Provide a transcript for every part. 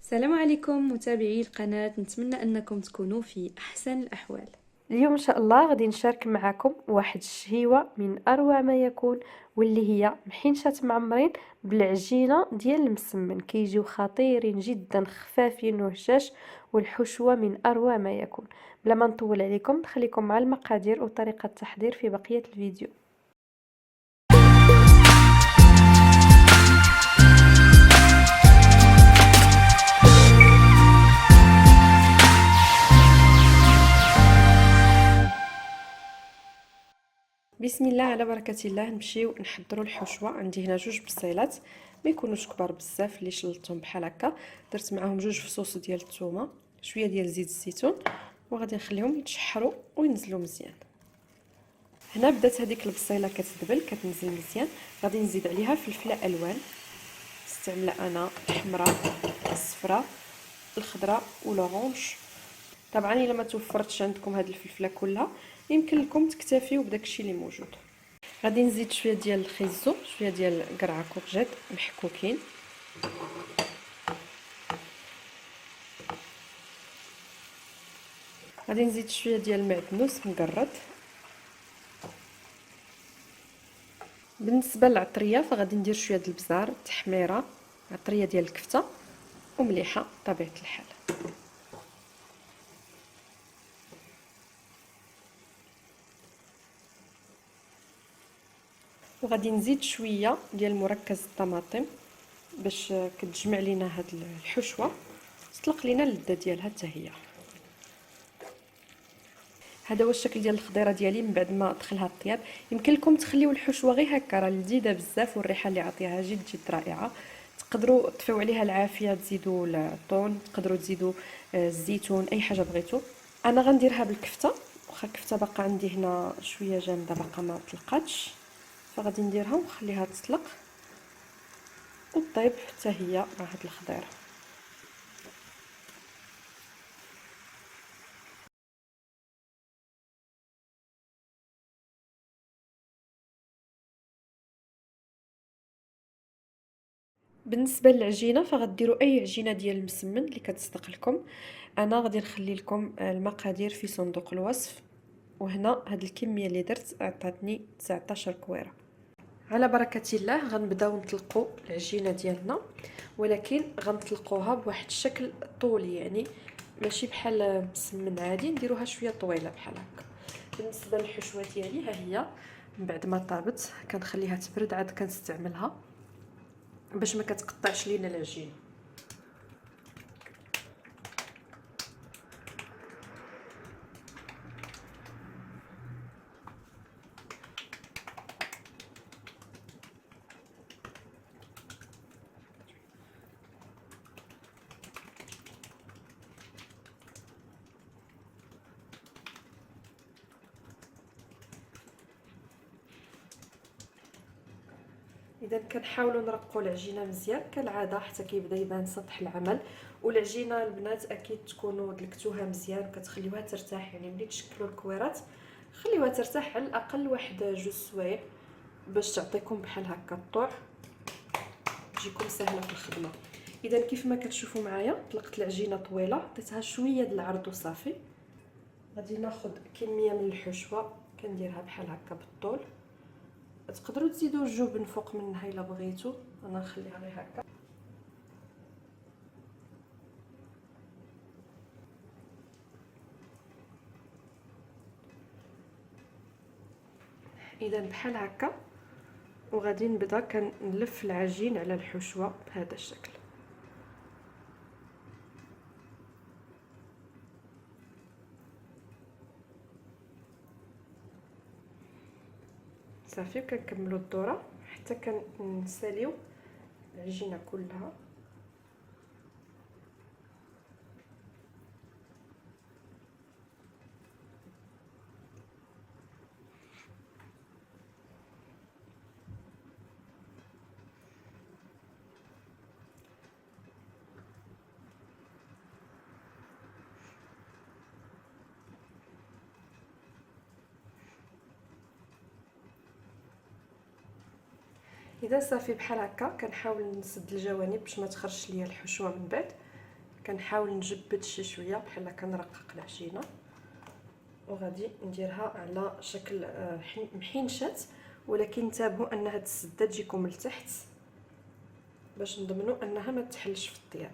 السلام عليكم متابعي القناة، نتمنى أنكم تكونوا في أحسن الأحوال. اليوم ان شاء الله غادي نشارك معكم واحد الشهيوه من اروع ما يكون، واللي هي محنشات معمرين بالعجينه ديال المسمن. كيجيو خطيرين جدا، خفافين وهشاش، والحشوه من اروع ما يكون. بلا ما نطول عليكم، نخليكم مع المقادير وطريقه التحضير في بقيه الفيديو. بسم الله على بركة الله، نمشيو نحضروا الحشوة. عندي هنا جوج بصيلات، ما يكونوش كبار بزاف اللي شلتهم بحال هكا. درت معاهم جوج فصوص ديال الثومه، شويه ديال زيت الزيتون، وغادي نخليهم يتشحروا وينزلوا مزيان. هنا بدات هذيك البصيله كتدبل كتنزل مزيان. غادي نزيد عليها فلفله الوان، استعمله انا الحمراء، الصفراء، الخضراء ولورانج. طبعا الا ما توفرتش عندكم هاد الفلفله كلها، يمكن لكم تكتفيو بداكشي اللي موجود. غادي نزيد شويه ديال الخيزو، شويه ديال قرعه كورجيت محكوكين، غادي نزيد شويه ديال المعدنوس مقرد. بالنسبه للعطريه فغادي ندير شويه ديال البزار، التحميره، عطريه ديال الكفته ومليحه بطبيعه الحال. وغادي نزيد شويه ديال مركز الطماطم باش كتجمع لينا هاد الحشوه، تطلق لينا اللذه ديالها حتى هي. هذا هو الشكل ديال الخضيره ديالي من بعد ما دخلها الطياب. يمكن لكم تخليو الحشوه غير هكا، راه لذيذه بزاف والريحه اللي عطيها جد رائعه. تقدروا تطفيو عليها العافيه، تزيدوا الطون، تقدروا تزيدوا الزيتون، اي حاجه بغيتو. انا غنديرها بالكفته، واخا الكفته باقا عندي هنا شويه جامده باقا ما طلقاتش، فغادي نديرها ونخليها تطلق وطيب حتى هي مع هاد الخضيره. بالنسبه للعجينه فغديروا اي عجينه ديال المسمن اللي كتصدق لكم. انا غادي نخلي لكم المقادير في صندوق الوصف، وهنا هاد الكميه اللي درت عطاتني 19 كويره. على بركه الله غنبداو نطلقوا العجينه ديالنا، ولكن غنطلقوها بواحد الشكل طولي، يعني ماشي بحال مسمن عادي، نديروها شويه طويله بحال هكا. بالنسبه للحشوه ديالي ها هي، من بعد ما طابت كنخليها تبرد عاد كنستعملها باش ما كتقطعش لينا العجينه. اذا كنحاولوا نرقوا العجينه مزيان كالعاده حتى كيبدا يبان سطح العمل. والعجينه البنات اكيد تكونوا دلكتوها مزيان وكتخليوها ترتاح، يعني ملي تشكلوا الكويرات خليوها ترتاح على الاقل واحد جوج سوايع باش تعطيكم بحال هكا الطوع، تجيكم سهله في الخدمه. اذا كيف ما كتشوفوا معايا طلقت العجينه طويله، عطيتها شويه د العرض وصافي. غادي ناخذ كميه من الحشوه كنديرها بحال هكا بالطول، تقدروا تزيدوا الجبن فوق منها الا بغيتوا، انا نخليها غير هكا. اذا بحال هكا، وغادي نبدا كنلف العجين على الحشوه بهذا الشكل. صافي كنكملوا الدوره حتى كنساليو العجينه كلها. اذا صافي بحال هكا كنحاول نسد الجوانب باش ما تخرجش ليا الحشوه من بعد. كنحاول نجبد شي شويه بحال كنرقق العجينه، وغادي نديرها على شكل محينشات، ولكن انتبهوا ان هاد السده تجيكم لتحت باش نضمنوا انها ما تحلش في الطياب.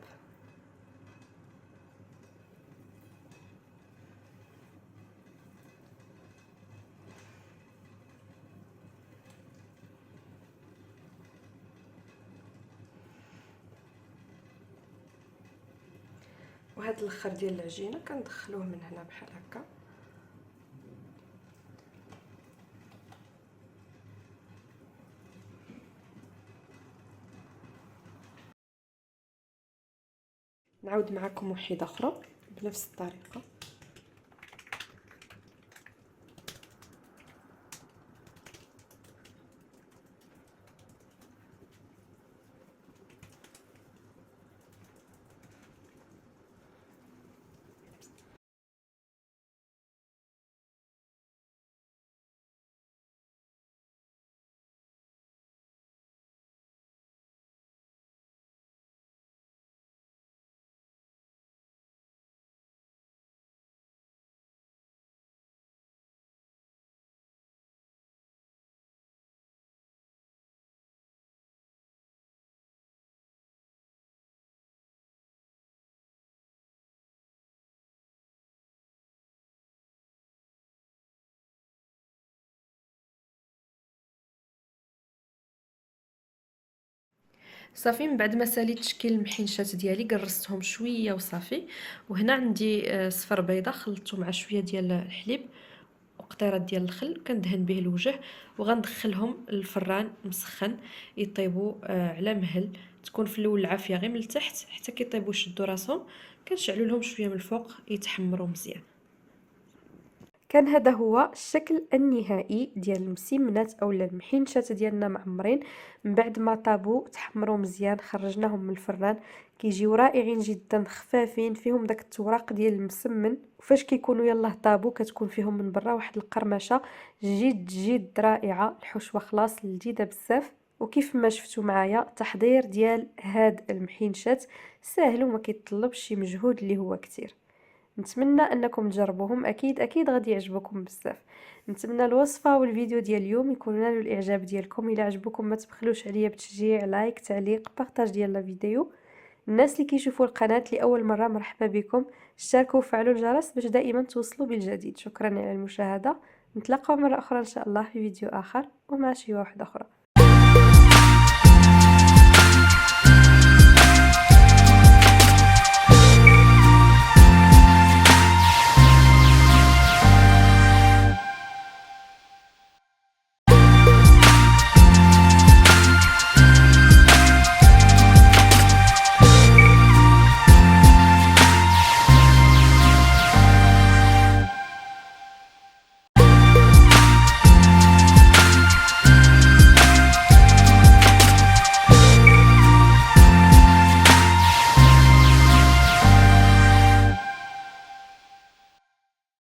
وهاد الاخر ديال العجينه كندخلوه من هنا بحال هكا، نعاود معكم وحده اخرى بنفس الطريقه. صافي من بعد ما ساليت تشكيل المحينشات ديالي قرصتهم شويه وصافي. وهنا عندي صفر بيضه خلطته مع شويه ديال الحليب وقطيرات ديال الخل، كندهن به الوجه وغندخلهم للفران مسخن يطيبوا على مهل. تكون في الاول العافيه غير من التحت حتى كيطيبوا يشدوا راسهم، كنشعلوا لهم شويه من الفوق يتحمروا مزيان. كان هذا هو الشكل النهائي ديال المسمنات اولا المحينشات ديالنا معمرين. من بعد ما طابوا تحمروا مزيان خرجناهم من الفران، كيجيو رائعين جدا، خفافين، فيهم داك التوراق ديال المسمن، وفاش كيكونوا يلاه طابوا كتكون فيهم من برا واحد القرمشه جد رائعه. الحشوه خلاص لذيذه بزاف، وكيف ما شفتوا معايا تحضير ديال هاد المحينشات ساهل وما كيتطلبش شي مجهود اللي هو كتير. نتمنى انكم تجربوهم، اكيد غادي يعجبكم بزاف. نتمنى الوصفه والفيديو ديال اليوم يكونوا نالوا الاعجاب ديالكم. الا عجبكم ما تبخلوش عليا بتشجيع، لايك، تعليق، بارطاج ديال الفيديو. الناس اللي كيشوفوا القناه لاول مره مرحبا بكم، اشتركوا وفعلوا الجرس باش دائما توصلوا بالجديد. شكرا على المشاهده، نتلاقاو مره اخرى ان شاء الله في فيديو اخر ومع شي واحده اخرى.